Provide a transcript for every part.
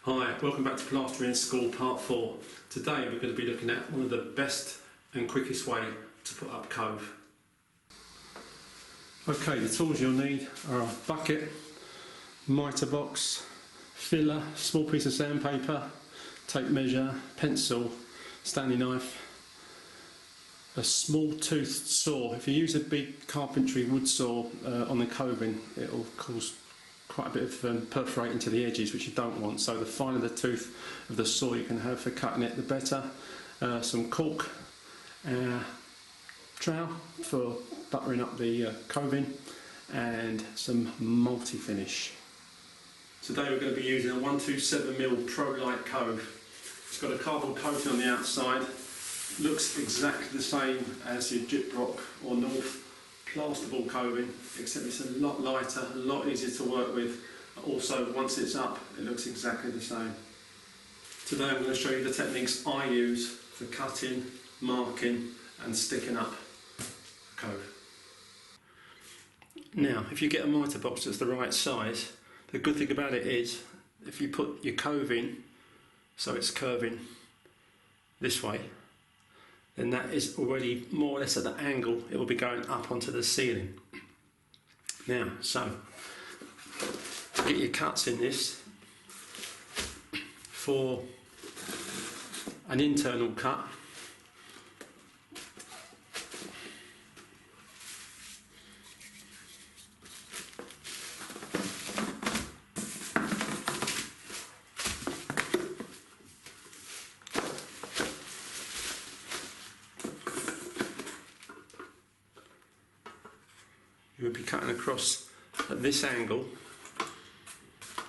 Hi, welcome back to Plastering School Part 4. Today we're going to be looking at one of the best and quickest way to put up cove. Okay, the tools you'll need are a bucket, mitre box, filler, small piece of sandpaper, tape measure, pencil, Stanley knife, a small toothed saw. If you use a big carpentry wood saw on the coving, it will cause quite a bit of perforating to the edges, which you don't want. So the finer the tooth of the saw you can have for cutting it, the better. Some cork, trowel for buttering up the coving, and some multi-finish. Today we're going to be using a 127mm Pro Light Cove. It's got a cardboard coating on the outside. Looks exactly the same as your gyprock or North plasterboard coving, except it's a lot lighter, a lot easier to work with. Also, once it's up, it looks exactly the same. Today I'm going to show you the techniques I use for cutting, marking and sticking up cove. Now, if you get a mitre box that's the right size, the good thing about it is, if you put your cove in, so it's curving this way, then that is already more or less at the angle it will be going up onto the ceiling. Now, so to get your cuts in this, for an internal cut, you would be cutting across at this angle.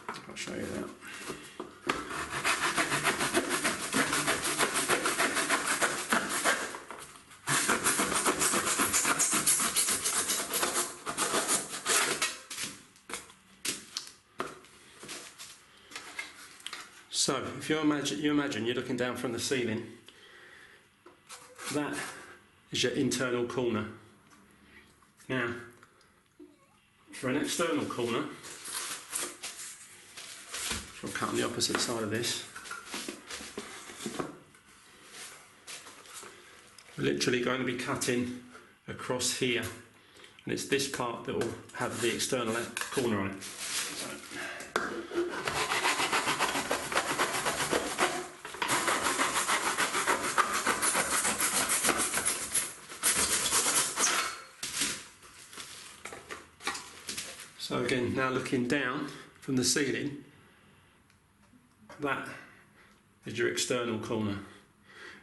I'll show you that. So, if you imagine you're looking down from the ceiling, that is your internal corner. Now, for an external corner, I'll cut on the opposite side of this. We're literally going to be cutting across here, and it's this part that will have the external corner on it. So again, now looking down from the ceiling, that is your external corner.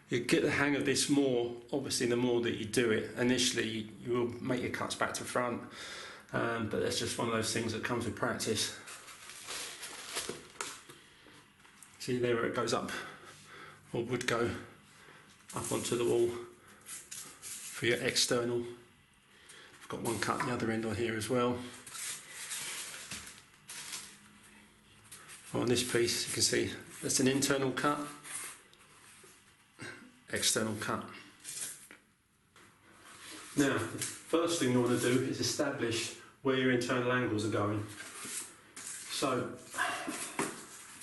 You get the hang of this more, obviously, the more that you do it. Initially, you will make your cuts back to front, but that's just one of those things that comes with practice. See there where it goes up, or would go up onto the wall for your external. I've got one cut the other end on here as well. On this piece, you can see that's an internal cut, external cut. Now, the first thing you want to do is establish where your internal angles are going. So,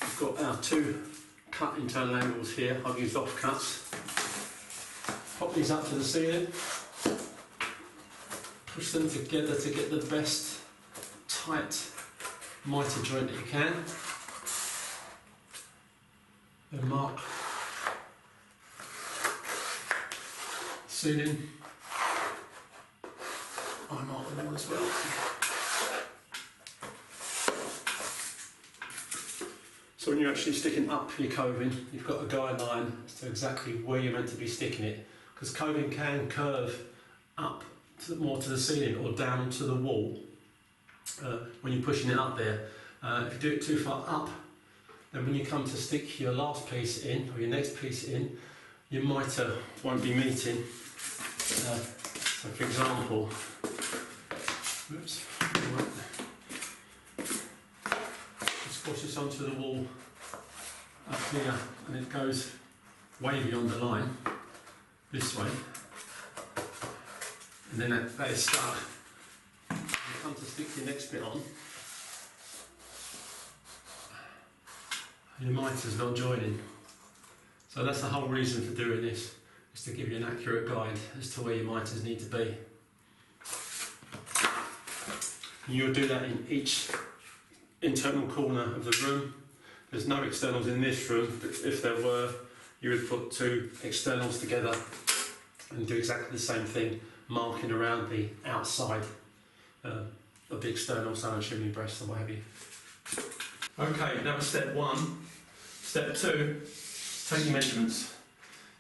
we've got our two cut internal angles here. I've used offcuts. Pop these up to the ceiling, push them together to get the best tight mitre joint that you can. Then mark ceiling. I mark the wall as well. So when you're actually sticking up your coving, you've got a guideline as to exactly where you're meant to be sticking it, because coving can curve up more to the ceiling or down to the wall when you're pushing it up there. If you do it too far up, then when you come to stick your last piece in, or your next piece in, your mitre won't be meeting. So for example, just push this onto the wall up here, and it goes way beyond the line, this way, and then that is stuck. You come to stick your next bit on, your mitre's not joining. So that's the whole reason for doing this, is to give you an accurate guide as to where your miters need to be. And you'll do that in each internal corner of the room. There's no externals in this room, but if there were, you would put two externals together and do exactly the same thing, marking around the outside of the external, so chimney breast or what have you. Okay, that was step one. Step two, take your measurements.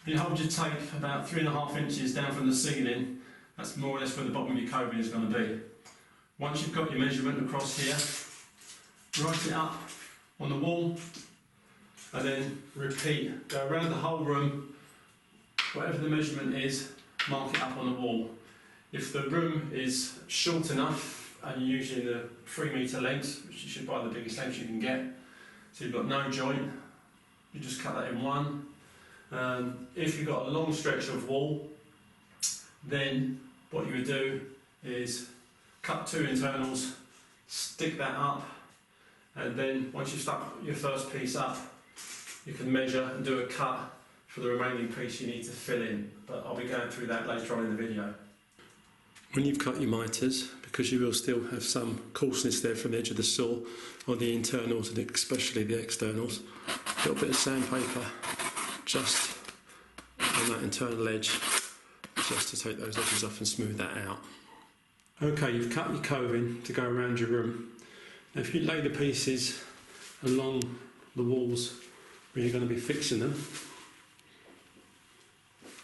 You hold your tape about 3.5 inches down from the ceiling. That's more or less where the bottom of your coving is going to be. Once you've got your measurement across here, write it up on the wall, and then repeat. Go around the whole room, whatever the measurement is, mark it up on the wall. If the room is short enough, and you're using the 3 metre lengths, which you should buy the biggest lengths you can get, so you've got no joint, you just cut that in one. If you've got a long stretch of wall, then what you would do is cut 2 internals, stick that up, and then once you've stuck your first piece up, you can measure and do a cut for the remaining piece you need to fill in. But I'll be going through that later on in the video. When you've cut your miters, because you will still have some coarseness there from the edge of the saw on the internals and especially the externals, a little bit of sandpaper just on that internal edge, just to take those edges off and smooth that out. Okay, you've cut your coving to go around your room. Now if you lay the pieces along the walls where you're going to be fixing them,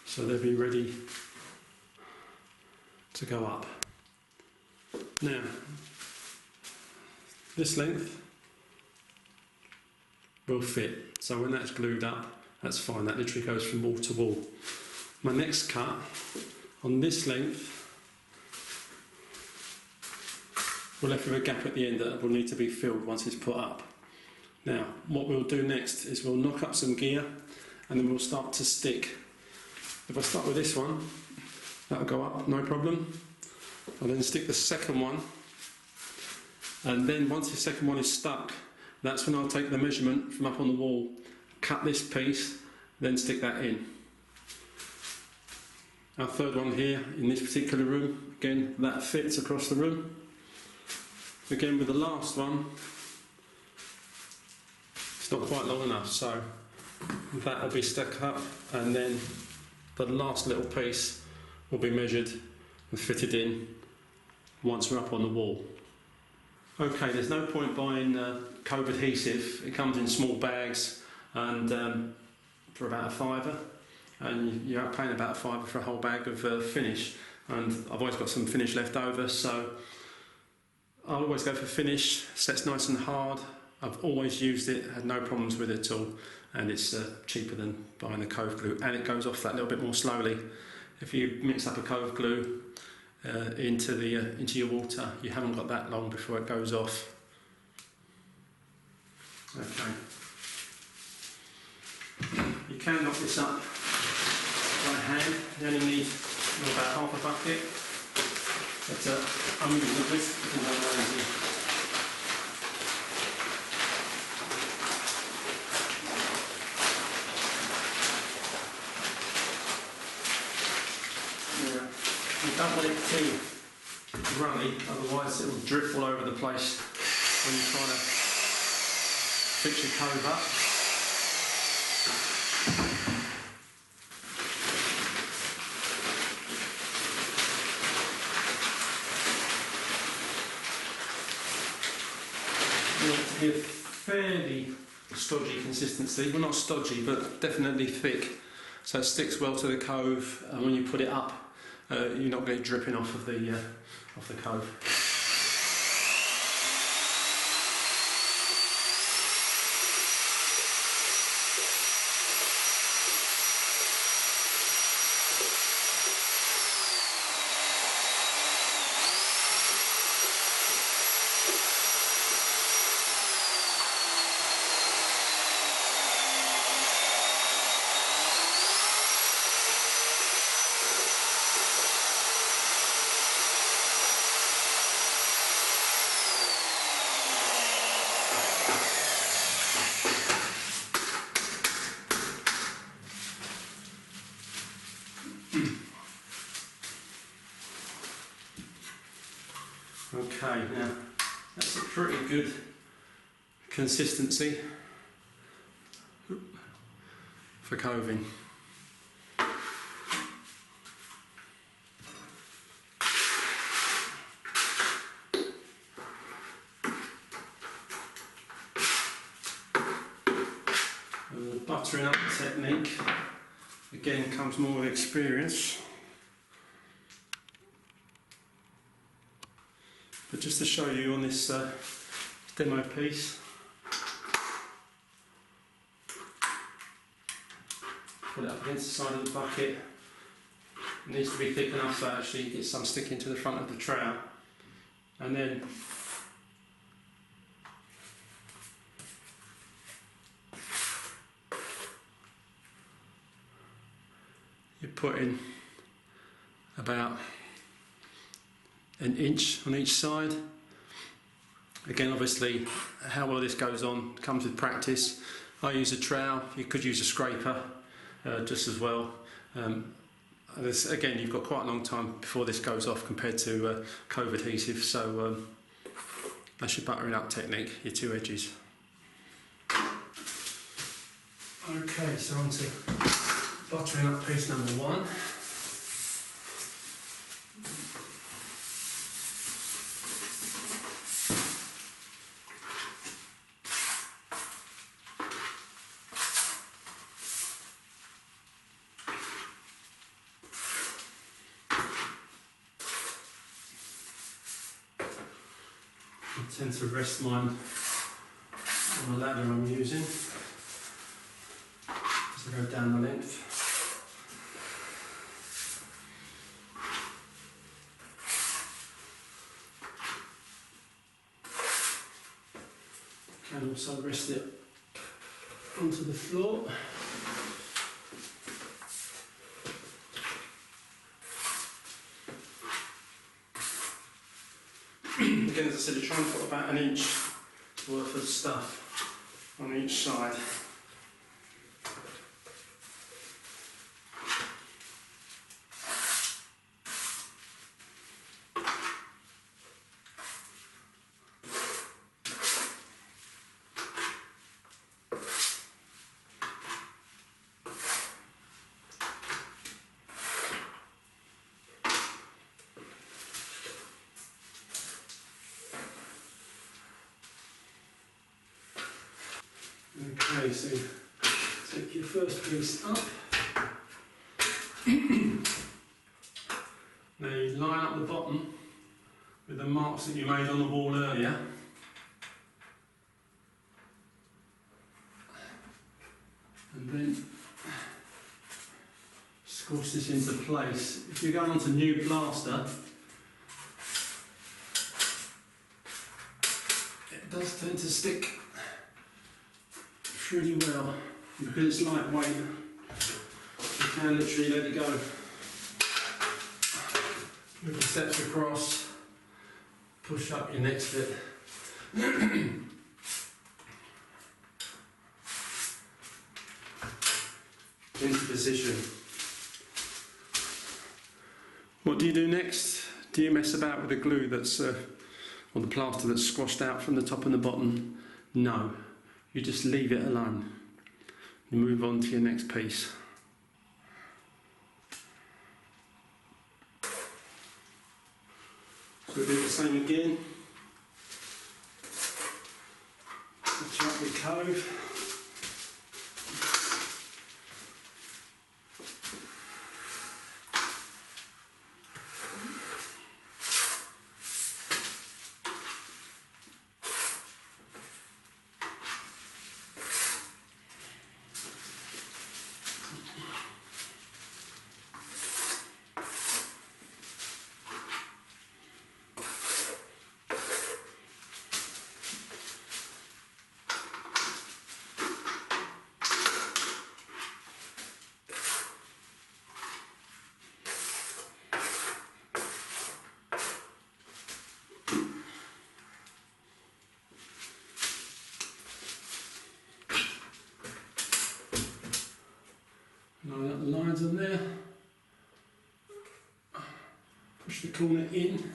so they'll be ready to go up. Now, this length will fit, so when that's glued up, that's fine, that literally goes from wall to wall. My next cut on this length, we're left with a gap at the end that will need to be filled once it's put up. Now, what we'll do next is we'll knock up some gear and then we'll start to stick. If I start with this one, that'll go up, no problem. I'll then stick the second one, and then once the second one is stuck, that's when I'll take the measurement from up on the wall, cut this piece, then stick that in. Our third one here in this particular room, again, that fits across the room. Again with the last one, it's not quite long enough, so that will be stuck up, and then the last little piece will be measured and fitted in once we're up on the wall. Okay, there's no point buying Cove adhesive. It comes in small bags and for about £5, and you're paying about £5 for a whole bag of finish. And I've always got some finish left over, so I'll always go for finish. Sets nice and hard. I've always used it, had no problems with it at all, and it's cheaper than buying the Cove glue, and it goes off that little bit more slowly. If you mix up a Cove glue into your water, you haven't got that long before it goes off. Okay. You can knock this up by hand. You only need about half a bucket, but I'm using this because I'm lazy. You don't want it too runny, otherwise it will drip all over the place when you're trying to fix your cove up. You want it to be a fairly stodgy consistency, well not stodgy but definitely thick, so it sticks well to the cove, and when you put it up you're not going to get dripping off of the cove. Okay, now that's a pretty good consistency for coving. The buttering up technique again comes more with experience. But just to show you on this demo piece, put it up against the side of the bucket. It needs to be thick enough so actually you get some sticking to the front of the trowel, and then you're putting about an inch on each side. Again, obviously, how well this goes on comes with practice. I use a trowel, you could use a scraper just as well. Again, you've got quite a long time before this goes off compared to cove adhesive, so that's your buttering up technique, your two edges. Okay, so on to buttering up piece number one. I tend to rest mine on the ladder I'm using as I go down the length. Can also rest it onto the floor. Again, as I said, I try and put about an inch worth of stuff on each side. Okay, so take your first piece up. Now you line up the bottom with the marks that you made on the wall earlier. And then squash this into place. If you're going on to new plaster, it does tend to stick pretty well. Because it's lightweight, you can literally let it go. Move the steps across, push up your next bit. Into position. What do you do next? Do you mess about with the glue that's, or the plaster that's squashed out from the top and the bottom? No. You just leave it alone. You move on to your next piece. So we'll do the same again. Touch up your cove. Line up the lines on there, push the corner in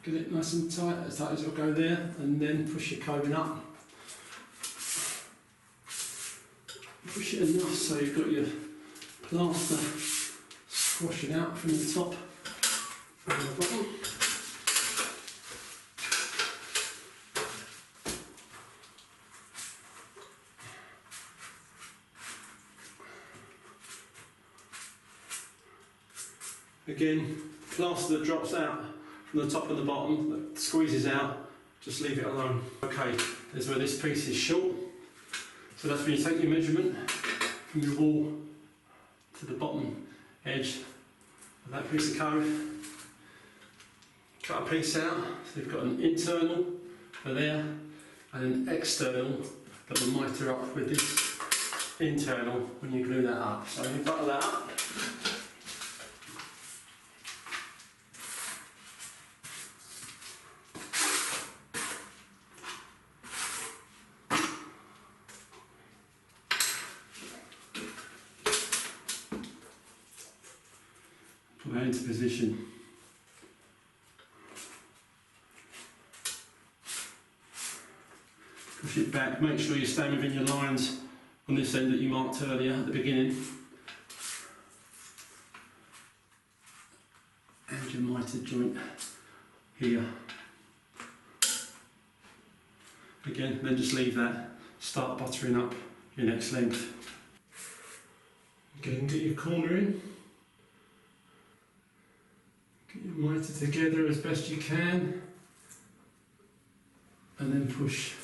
Get it nice and tight as it'll go there, and then push your coving up. Push it enough so you've got your plaster squashing out from the top and the bottom. Again, plaster that drops out from the top and the bottom, that squeezes out, just leave it alone. Okay, there's where this piece is short. So that's when you take your measurement from your wall to the bottom edge of that piece of code. Cut a piece out, so you've got an internal for there and an external that will mitre up with this internal when you glue that up. So you butter that up. Put that into position. Push it back, make sure you stay within your lines on this end that you marked earlier at the beginning. And your mitered joint here. Again, then just leave that, start buttering up your next length. Again, get your corner in. Get your mitre together as best you can. And then push.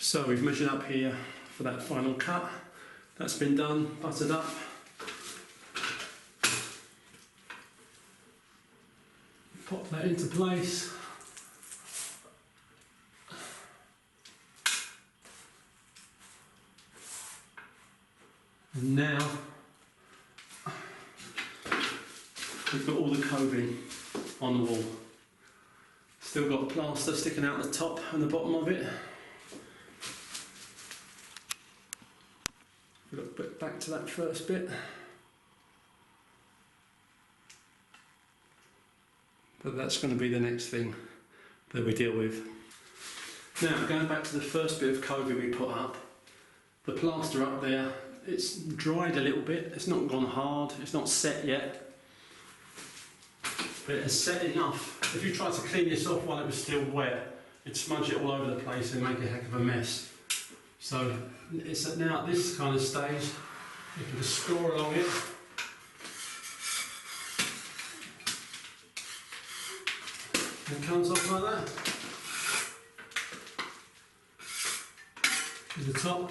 So we've measured up here for that final cut. That's been done, buttered up. Pop that into place. And now we've got all the coving on the wall. Still got plaster sticking out the top and the bottom of it. Look back to that first bit. But that's going to be the next thing that we deal with. Now, going back to the first bit of coving we put up, the plaster up there, it's dried a little bit, it's not gone hard, it's not set yet, but it's set enough. If you tried to clean this off while it was still wet, it'd smudge it all over the place and make a heck of a mess. So it's now at this kind of stage, you can just score along it. And it comes off like that. To the top.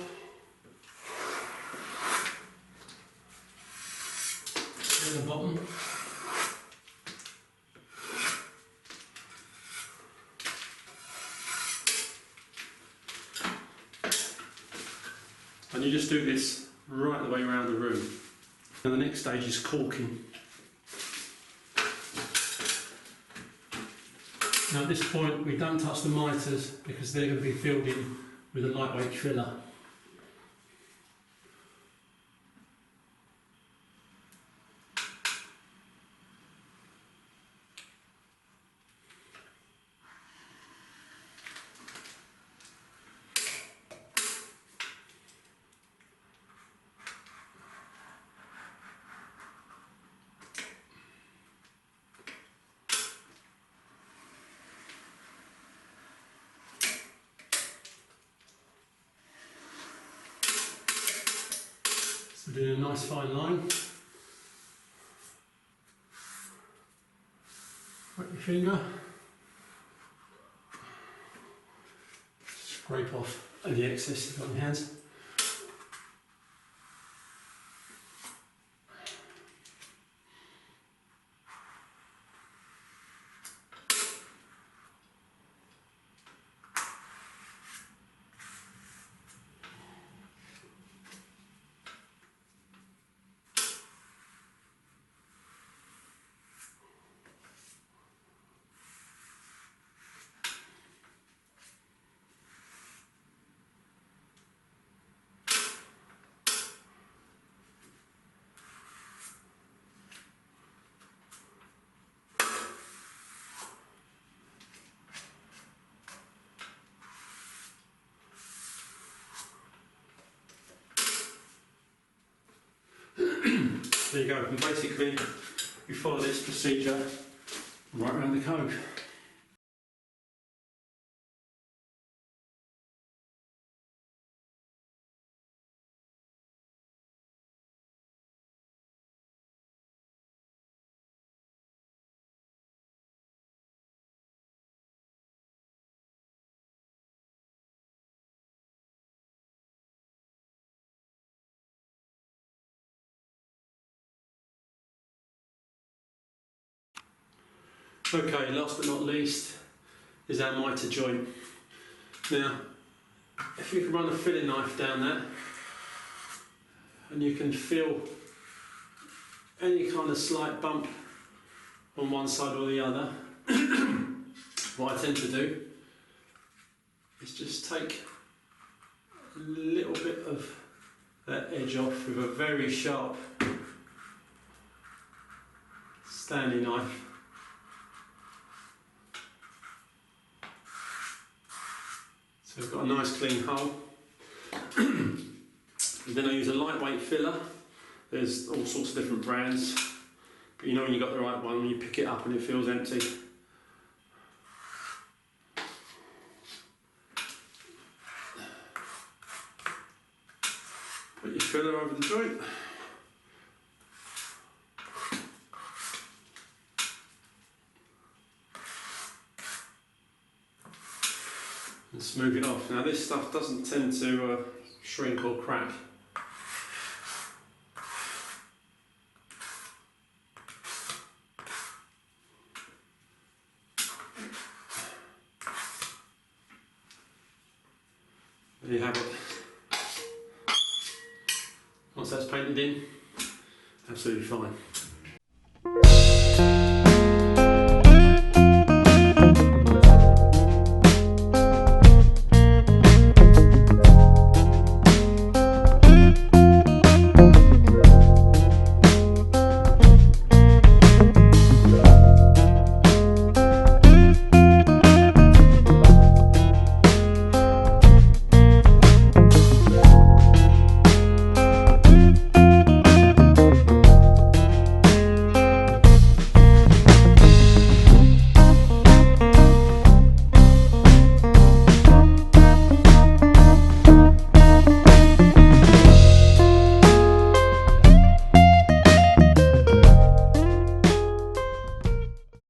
And the bottom. And you just do this right the way around the room. And the next stage is caulking. Now at this point we don't touch the mitres because they're going to be filled in with a lightweight filler. So doing a nice fine line. Wet your finger. Scrape off any excess you've got on your hands. There you go, and basically we follow this procedure right around the cove. Okay, last but not least is our mitre joint. Now, if you can run a filling knife down that, and you can feel any kind of slight bump on one side or the other, what I tend to do is just take a little bit of that edge off with a very sharp Stanley knife. So we've got a nice clean hole. And then I use a lightweight filler. There's all sorts of different brands, but you know when you've got the right one when you pick it up and it feels empty. Put your filler over the joint. And smooth it off. Now this stuff doesn't tend to shrink or crack. There you have it. Once that's painted in, absolutely fine.